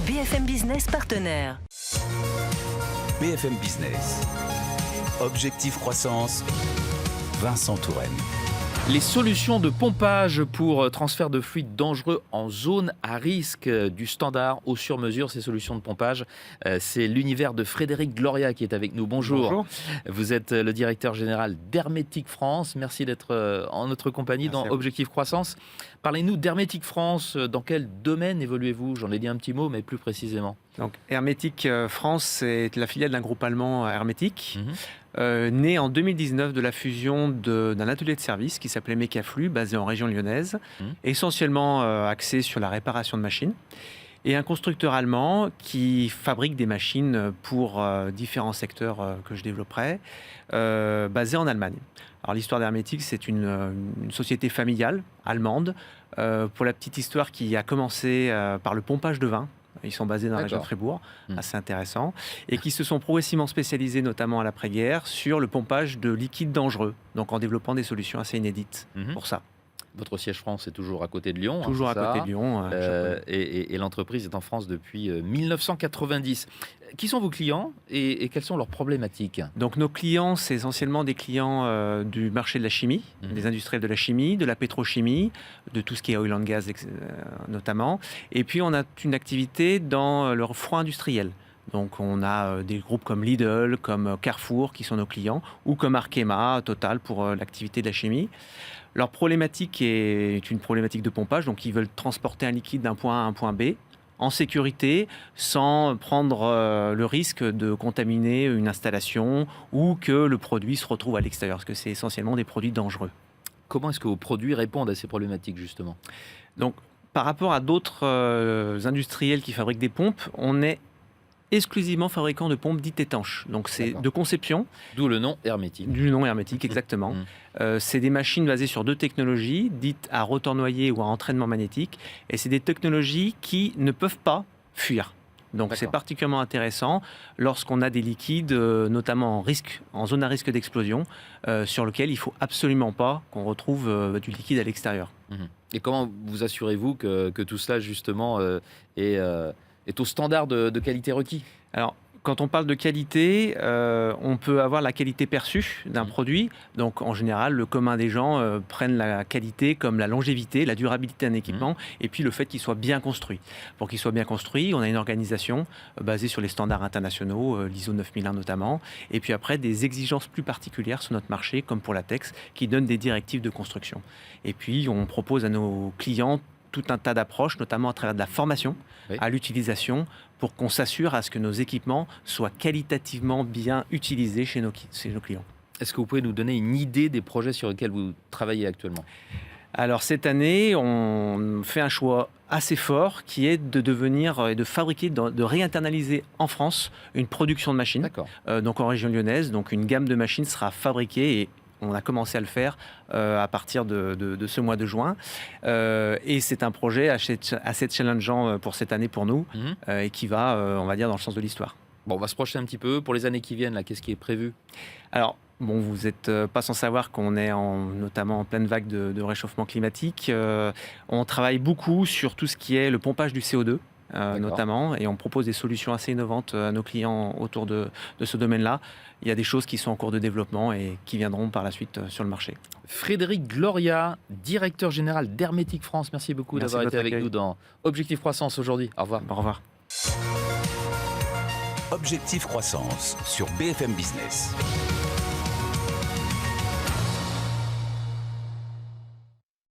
BFM Business partenaire. BFM Business. Objectif croissance, Vincent Touraine. Les solutions de pompage pour transfert de fluides dangereux en zone à risque, du standard au sur-mesure, ces solutions de pompage, c'est l'univers de Frédéric Gloria qui est avec nous. Bonjour. Bonjour. Vous êtes le directeur général d'Hermétique France. Merci d'être en notre compagnie. Merci dans Objectif Croissance. Parlez-nous d'Hermétique France. Dans quel domaine évoluez-vous? J'en ai dit un petit mot, mais plus précisément. Donc, Hermétique France, c'est la filiale d'un groupe allemand Hermétique, né en 2019 de la fusion d'un atelier de service qui s'appelait Mecaflu, basé en région lyonnaise, essentiellement axé sur la réparation de machines, et un constructeur allemand qui fabrique des machines pour différents secteurs que je développerai, basé en Allemagne. Alors l'histoire d'Hermétique, c'est une société familiale allemande, pour la petite histoire, qui a commencé par le pompage de vin. Ils sont basés dans la région de Fribourg, assez intéressant, et qui se sont progressivement spécialisés, notamment à l'après-guerre, sur le pompage de liquides dangereux, donc en développant des solutions assez inédites pour ça. Votre siège France est toujours à côté de Lyon. Toujours à côté de Lyon. Et l'entreprise est en France depuis 1990. Qui sont vos clients et quelles sont leurs problématiques? Donc nos clients, c'est essentiellement des clients du marché de la chimie, des industriels de la chimie, de la pétrochimie, de tout ce qui est oil and gas notamment. Et puis on a une activité dans le froid industriel. Donc on a des groupes comme Lidl, comme Carrefour qui sont nos clients, ou comme Arkema, Total pour l'activité de la chimie. Leur problématique est une problématique de pompage, donc ils veulent transporter un liquide d'un point A à un point B en sécurité, sans prendre le risque de contaminer une installation ou que le produit se retrouve à l'extérieur, parce que c'est essentiellement des produits dangereux. Comment est-ce que vos produits répondent à ces problématiques, justement? Donc, par rapport à d'autres industriels qui fabriquent des pompes, on est exclusivement fabricant de pompes dites étanches. Donc c'est de conception. D'où le nom hermétique. Du nom hermétique, exactement. C'est des machines basées sur deux technologies, dites à rotor noyé ou à entraînement magnétique. Et c'est des technologies qui ne peuvent pas fuir. Donc c'est particulièrement intéressant lorsqu'on a des liquides, notamment en zone à risque d'explosion, sur lequel il ne faut absolument pas qu'on retrouve du liquide à l'extérieur. Et comment vous assurez-vous que tout cela, justement, est au standard de qualité requis? Alors, quand on parle de qualité, on peut avoir la qualité perçue d'un produit. Donc, en général, le commun des gens prennent la qualité comme la longévité, la durabilité d'un équipement, et puis le fait qu'il soit bien construit. Pour qu'il soit bien construit, on a une organisation basée sur les standards internationaux, l'ISO 9001 notamment, et puis après, des exigences plus particulières sur notre marché, comme pour la Tex, qui donnent des directives de construction. Et puis, on propose à nos clients tout un tas d'approches, notamment à travers de la formation à l'utilisation, pour qu'on s'assure à ce que nos équipements soient qualitativement bien utilisés chez nos clients. Est-ce que vous pouvez nous donner une idée des projets sur lesquels vous travaillez actuellement? Alors cette année, on fait un choix assez fort qui est de devenir et de fabriquer, de réinternaliser en France une production de machines. Donc en région lyonnaise, donc une gamme de machines sera fabriquée et on a commencé à le faire à partir de ce mois de juin. Et c'est un projet assez challengeant pour cette année pour nous et qui va, on va dire, dans le sens de l'histoire. Bon, on va se projeter un petit peu. Pour les années qui viennent, là, qu'est-ce qui est prévu? Alors, bon, vous n'êtes pas sans savoir qu'on est notamment en pleine vague de réchauffement climatique. On travaille beaucoup sur tout ce qui est le pompage du CO2. Notamment, et on propose des solutions assez innovantes à nos clients autour de ce domaine-là. Il y a des choses qui sont en cours de développement et qui viendront par la suite sur le marché. Frédéric Gloria, directeur général d'Hermétique France, merci beaucoup d'avoir été avec nous dans Objectif Croissance aujourd'hui. Au revoir. Au revoir. Objectif Croissance sur BFM Business.